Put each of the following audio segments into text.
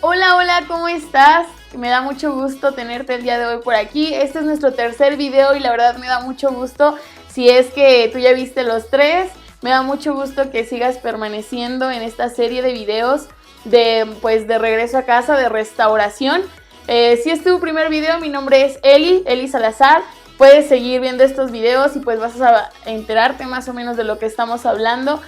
Hola, hola, ¿cómo estás? Me da mucho gusto tenerte el día de hoy por aquí. Este es nuestro tercer video y la verdad me da mucho gusto. Si es que tú ya viste los tres, me da mucho gusto que sigas permaneciendo en esta serie de videos de regreso a casa, de restauración. Si es tu primer video, mi nombre es Eli Salazar. Puedes seguir viendo estos videos y pues vas a enterarte más o menos de lo que estamos hablando.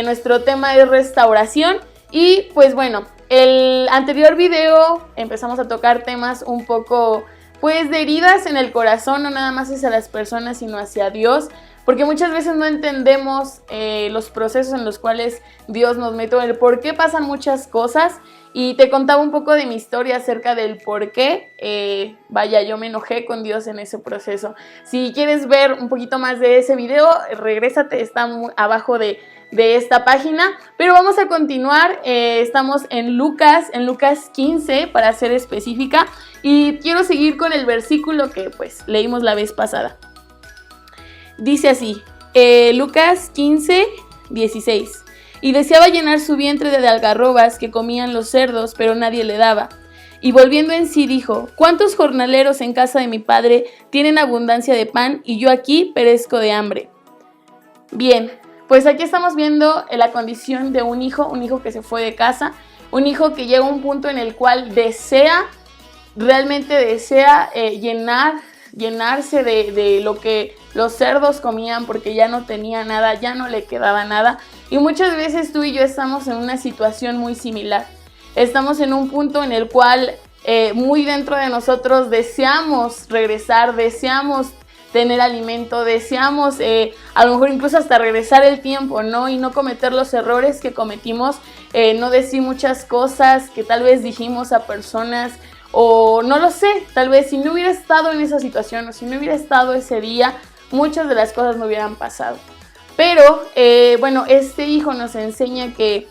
Nuestro tema es restauración y pues bueno, el anterior video empezamos a tocar temas un poco pues de heridas en el corazón, no nada más hacia las personas sino hacia Dios, porque muchas veces no entendemos los procesos en los cuales Dios nos mete, el por qué pasan muchas cosas. Y te contaba un poco de mi historia acerca del por qué, yo me enojé con Dios en ese proceso. Si quieres ver un poquito más de ese video, regrésate, está abajo de esta página. Pero vamos a continuar, estamos en Lucas 15 para ser específica. Y quiero seguir con el versículo que pues leímos la vez pasada. Dice así, Lucas 15, 16. Y deseaba llenar su vientre de algarrobas que comían los cerdos, pero nadie le daba. Y volviendo en sí dijo, ¿cuántos jornaleros en casa de mi padre tienen abundancia de pan y yo aquí perezco de hambre? Bien, pues aquí estamos viendo la condición de un hijo que se fue de casa, un hijo que llega a un punto en el cual realmente desea llenarse de lo que los cerdos comían porque ya no tenía nada, ya no le quedaba nada. Y muchas veces tú y yo estamos en una situación muy similar. Estamos en un punto en el cual muy dentro de nosotros deseamos regresar, deseamos tener alimento, deseamos a lo mejor incluso hasta regresar el tiempo, ¿no? Y no cometer los errores que cometimos, no decir muchas cosas que tal vez dijimos a personas, o no lo sé, tal vez si no hubiera estado en esa situación o si no hubiera estado ese día, muchas de las cosas no hubieran pasado. Pero bueno, este hijo nos enseña que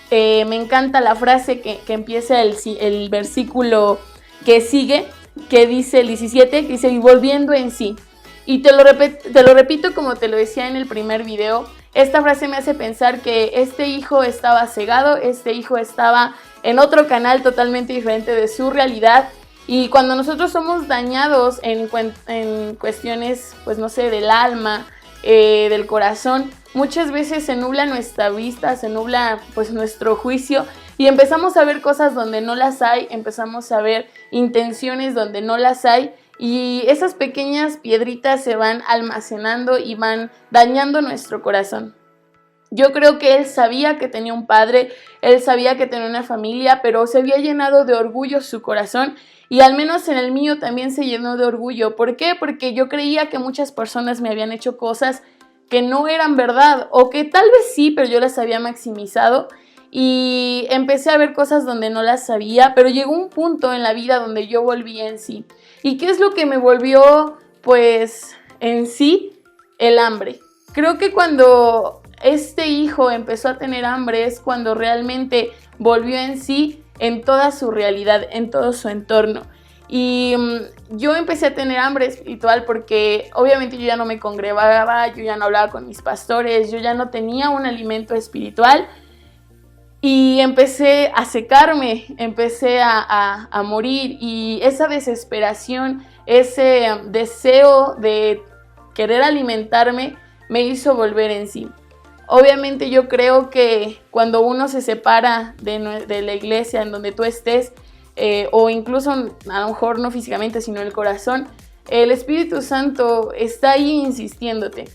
me encanta la frase que empieza el versículo que sigue, que dice el 17, que dice, y volviendo en sí. Y te lo repito como te lo decía en el primer video, esta frase me hace pensar que este hijo estaba cegado, este hijo estaba en otro canal totalmente diferente de su realidad. Y cuando nosotros somos dañados en cuestiones, pues no sé, del alma, del corazón, muchas veces se nubla nuestra vista, se nubla pues nuestro juicio y empezamos a ver cosas donde no las hay, empezamos a ver intenciones donde no las hay y esas pequeñas piedritas se van almacenando y van dañando nuestro corazón. Yo creo que él sabía que tenía un padre, él sabía que tenía una familia, pero se había llenado de orgullo su corazón y al menos en el mío también se llenó de orgullo. ¿Por qué? Porque yo creía que muchas personas me habían hecho cosas que no eran verdad o que tal vez sí, pero yo las había maximizado y empecé a ver cosas donde no las sabía, pero llegó un punto en la vida donde yo volví en sí. ¿Y qué es lo que me volvió pues en sí? El hambre. Creo que cuando este hijo empezó a tener hambre es cuando realmente volvió en sí en toda su realidad, en todo su entorno. Y yo empecé a tener hambre espiritual porque obviamente yo ya no me congregaba, yo ya no hablaba con mis pastores, yo ya no tenía un alimento espiritual y empecé a secarme, empecé a morir y esa desesperación, ese deseo de querer alimentarme me hizo volver en sí. Obviamente yo creo que cuando uno se separa de la iglesia en donde tú estés, o incluso a lo mejor no físicamente sino el corazón, el Espíritu Santo está ahí insistiéndote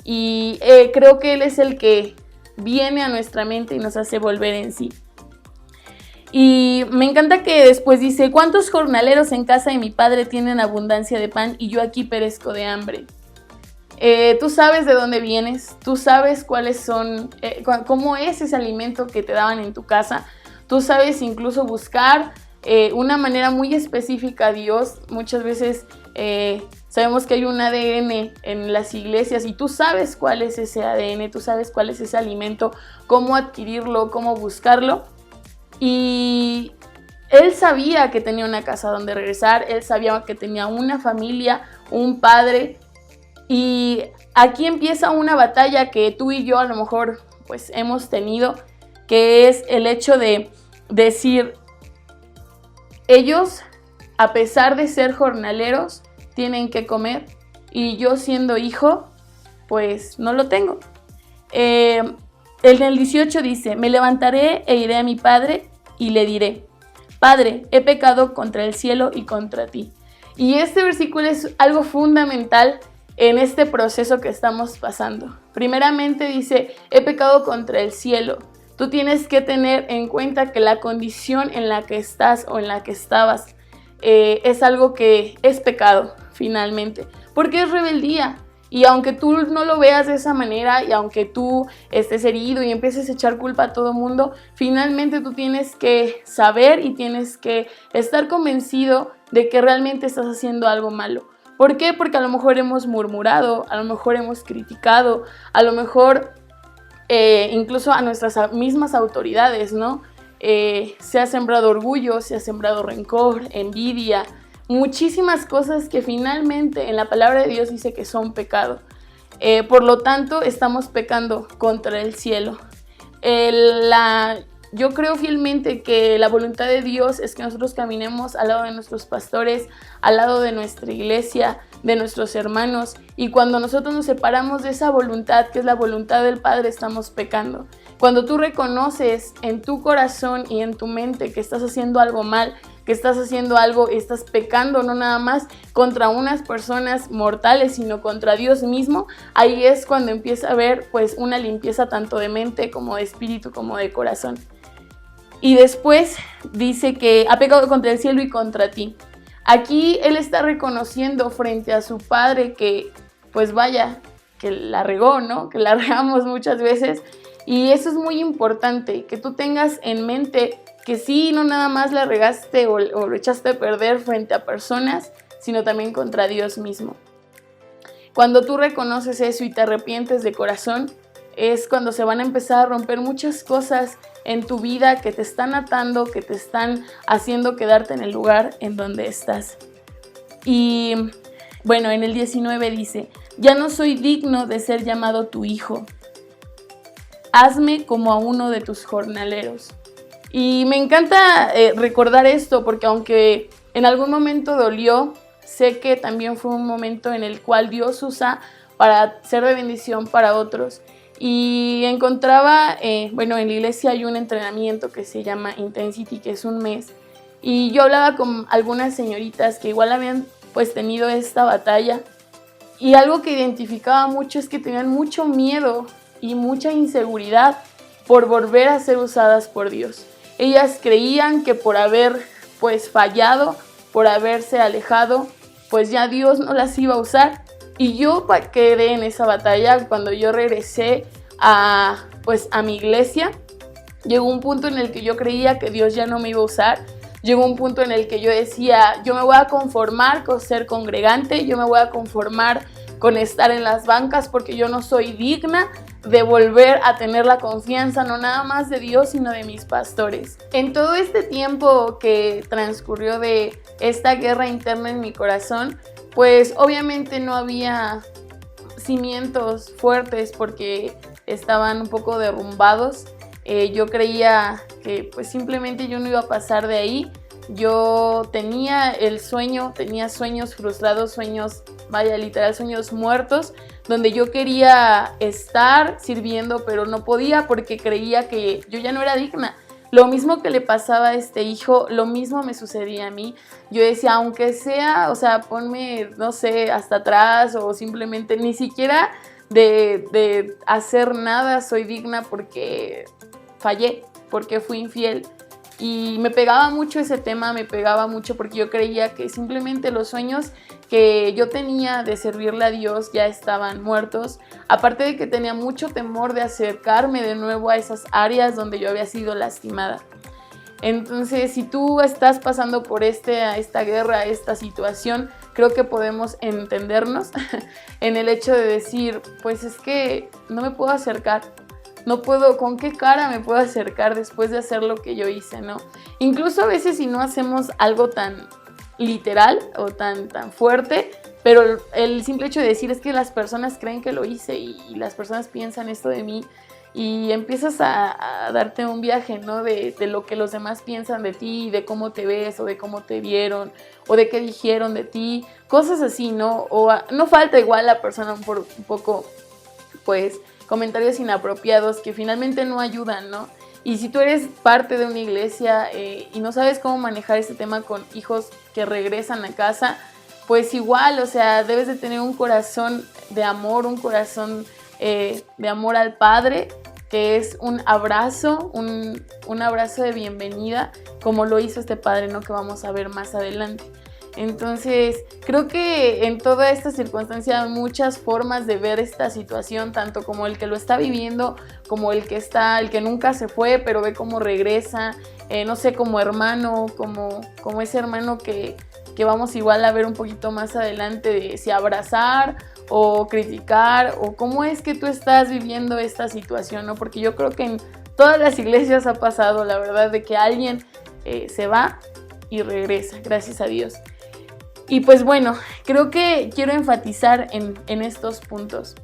y creo que Él es el que viene a nuestra mente y nos hace volver en sí. Y me encanta que después dice, ¿cuántos jornaleros en casa de mi padre tienen abundancia de pan y yo aquí perezco de hambre? Tú sabes de dónde vienes, tú sabes cuáles son, cómo es ese alimento que te daban en tu casa, tú sabes incluso buscar una manera muy específica a Dios. Muchas veces sabemos que hay un ADN en las iglesias y tú sabes cuál es ese ADN, tú sabes cuál es ese alimento, cómo adquirirlo, cómo buscarlo. Y él sabía que tenía una casa donde regresar, él sabía que tenía una familia, un padre. Y aquí empieza una batalla que tú y yo a lo mejor pues hemos tenido, que es el hecho de decir, ellos a pesar de ser jornaleros tienen que comer y yo siendo hijo pues no lo tengo. En el 18 dice, me levantaré e iré a mi padre y le diré, Padre, he pecado contra el cielo y contra ti. Y este versículo es algo fundamental en este proceso que estamos pasando. Primeramente dice, he pecado contra el cielo. Tú tienes que tener en cuenta que la condición en la que estás o en la que estabas es algo que es pecado finalmente, porque es rebeldía. Y aunque tú no lo veas de esa manera y aunque tú estés herido y empieces a echar culpa a todo mundo, finalmente tú tienes que saber y tienes que estar convencido de que realmente estás haciendo algo malo. ¿Por qué? Porque a lo mejor hemos murmurado, a lo mejor hemos criticado, a lo mejor incluso a nuestras mismas autoridades, ¿no? Se ha sembrado orgullo, se ha sembrado rencor, envidia, muchísimas cosas que finalmente en la palabra de Dios dice que son pecado. Por lo tanto, estamos pecando contra el cielo. Yo creo fielmente que la voluntad de Dios es que nosotros caminemos al lado de nuestros pastores, al lado de nuestra iglesia, de nuestros hermanos, y cuando nosotros nos separamos de esa voluntad, que es la voluntad del Padre, estamos pecando. Cuando tú reconoces en tu corazón y en tu mente que estás haciendo algo mal, que estás haciendo algo, estás pecando no nada más contra unas personas mortales, sino contra Dios mismo, ahí es cuando empieza a haber pues una limpieza tanto de mente como de espíritu como de corazón. Y después dice que ha pecado contra el cielo y contra ti. Aquí él está reconociendo frente a su padre que, pues vaya, que la regó, ¿no? Que la regamos muchas veces. Y eso es muy importante, que tú tengas en mente que sí, no nada más la regaste o lo echaste a perder frente a personas, sino también contra Dios mismo. Cuando tú reconoces eso y te arrepientes de corazón, es cuando se van a empezar a romper muchas cosas en tu vida que te están atando, que te están haciendo quedarte en el lugar en donde estás. Y bueno, en el 19 dice, ya no soy digno de ser llamado tu hijo. Hazme como a uno de tus jornaleros. Y me encanta recordar esto porque aunque en algún momento dolió, sé que también fue un momento en el cual Dios usa para ser de bendición para otros. Y encontraba, bueno, en la iglesia hay un entrenamiento que se llama Intensity, que es un mes. Y yo hablaba con algunas señoritas que igual habían pues tenido esta batalla. Y algo que identificaba mucho es que tenían mucho miedo y mucha inseguridad por volver a ser usadas por Dios. Ellas creían que por haber pues fallado, por haberse alejado, pues ya Dios no las iba a usar. Y yo quedé en esa batalla. Cuando yo regresé a mi iglesia, llegó un punto en el que yo creía que Dios ya no me iba a usar. Llegó un punto en el que yo decía, yo me voy a conformar con ser congregante, yo me voy a conformar con estar en las bancas porque yo no soy digna de volver a tener la confianza, no nada más de Dios, sino de mis pastores. En todo este tiempo que transcurrió de esta guerra interna en mi corazón, pues obviamente no había cimientos fuertes porque estaban un poco derrumbados. Yo creía que pues simplemente yo no iba a pasar de ahí. Yo tenía el sueño, tenía sueños frustrados, sueños, vaya, literal, sueños muertos, donde yo quería estar sirviendo, pero no podía porque creía que yo ya no era digna. Lo mismo que le pasaba a este hijo, lo mismo me sucedía a mí. Yo decía, aunque sea, o sea, ponme, no sé, hasta atrás o simplemente ni siquiera de hacer nada soy digna porque fallé, porque fui infiel. Y me pegaba mucho ese tema, me pegaba mucho porque yo creía que simplemente los sueños que yo tenía de servirle a Dios ya estaban muertos. Aparte de que tenía mucho temor de acercarme de nuevo a esas áreas donde yo había sido lastimada. Entonces, si tú estás pasando por esta guerra, esta situación, creo que podemos entendernos en el hecho de decir, pues es que no me puedo acercar. no puedo, ¿con qué cara me puedo acercar después de hacer lo que yo hice, no? Incluso a veces si no hacemos algo tan literal o tan fuerte, pero el simple hecho de decir es que las personas creen que lo hice y las personas piensan esto de mí, y empiezas a darte un viaje, ¿no? De lo que los demás piensan de ti, de cómo te ves, o de cómo te vieron, o de qué dijeron de ti, cosas así, ¿no? O no falta igual la persona por un poco, pues, comentarios inapropiados que finalmente no ayudan, ¿no? Y si tú eres parte de una iglesia y no sabes cómo manejar este tema con hijos que regresan a casa, pues igual, o sea, debes de tener un corazón de amor, un corazón de amor al Padre, que es un abrazo, un abrazo de bienvenida, como lo hizo este padre, ¿no? Que vamos a ver más adelante. Entonces, creo que en toda esta circunstancia hay muchas formas de ver esta situación, tanto como el que lo está viviendo, como el que nunca se fue, pero ve cómo regresa, no sé, como hermano, como ese hermano que vamos igual a ver un poquito más adelante, de si abrazar o criticar, o cómo es que tú estás viviendo esta situación, ¿no? Porque yo creo que en todas las iglesias ha pasado, la verdad, de que alguien se va y regresa, gracias a Dios. Y pues bueno, creo que quiero enfatizar en estos puntos.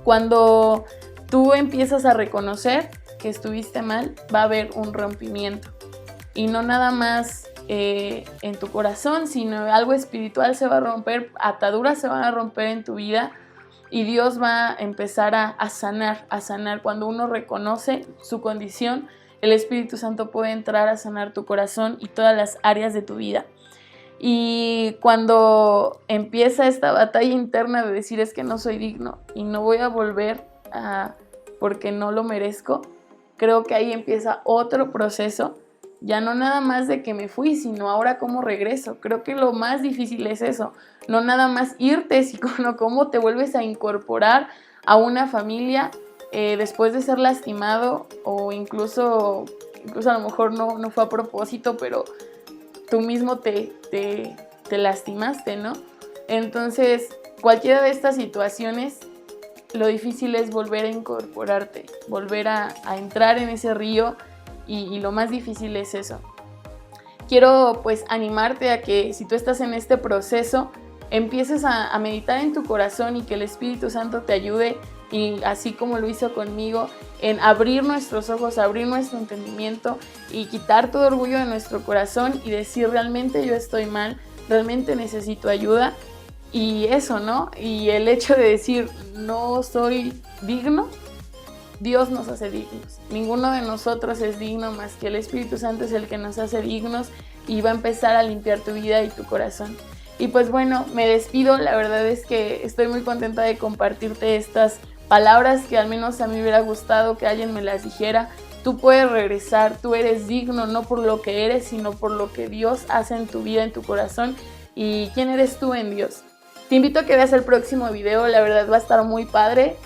Cuando tú empiezas a reconocer que estuviste mal, va a haber un rompimiento. Y no nada más en tu corazón, sino algo espiritual se va a romper, ataduras se van a romper en tu vida y Dios va a empezar a sanar. Cuando uno reconoce su condición, el Espíritu Santo puede entrar a sanar tu corazón y todas las áreas de tu vida. Y cuando empieza esta batalla interna de decir es que no soy digno y no voy a volver porque no lo merezco, creo que ahí empieza otro proceso. Ya no nada más de que me fui, sino ahora cómo regreso. Creo que lo más difícil es eso. No nada más irte, sino cómo te vuelves a incorporar a una familia después de ser lastimado, o incluso a lo mejor no fue a propósito, pero tú mismo te lastimaste, ¿no? Entonces, cualquiera de estas situaciones, lo difícil es volver a incorporarte, volver a entrar en ese río. Y lo más difícil es eso. Quiero pues animarte a que si tú estás en este proceso, empieces a meditar en tu corazón y que el Espíritu Santo te ayude, y así como lo hizo conmigo, en abrir nuestros ojos, abrir nuestro entendimiento y quitar todo orgullo de nuestro corazón y decir realmente yo estoy mal, realmente necesito ayuda. Y eso, ¿no? Y el hecho de decir no soy digno, Dios nos hace dignos. Ninguno de nosotros es digno más que el Espíritu Santo es el que nos hace dignos y va a empezar a limpiar tu vida y tu corazón. Y pues bueno, me despido. La verdad es que estoy muy contenta de compartirte estas palabras que al menos a mí me hubiera gustado que alguien me las dijera. Tú puedes regresar, tú eres digno, no por lo que eres, sino por lo que Dios hace en tu vida, en tu corazón, y quién eres tú en Dios. Te invito a que veas el próximo video, la verdad va a estar muy padre.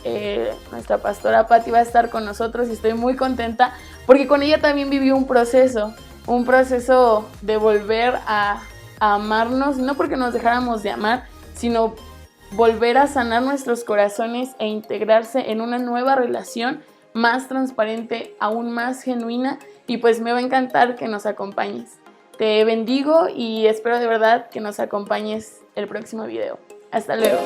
Nuestra pastora Patti va a estar con nosotros y estoy muy contenta porque con ella también viví un proceso de volver a amarnos, no porque nos dejáramos de amar, sino volver a sanar nuestros corazones e integrarse en una nueva relación más transparente, aún más genuina, y pues me va a encantar que nos acompañes. Te bendigo y espero de verdad que nos acompañes el próximo video. Hasta luego.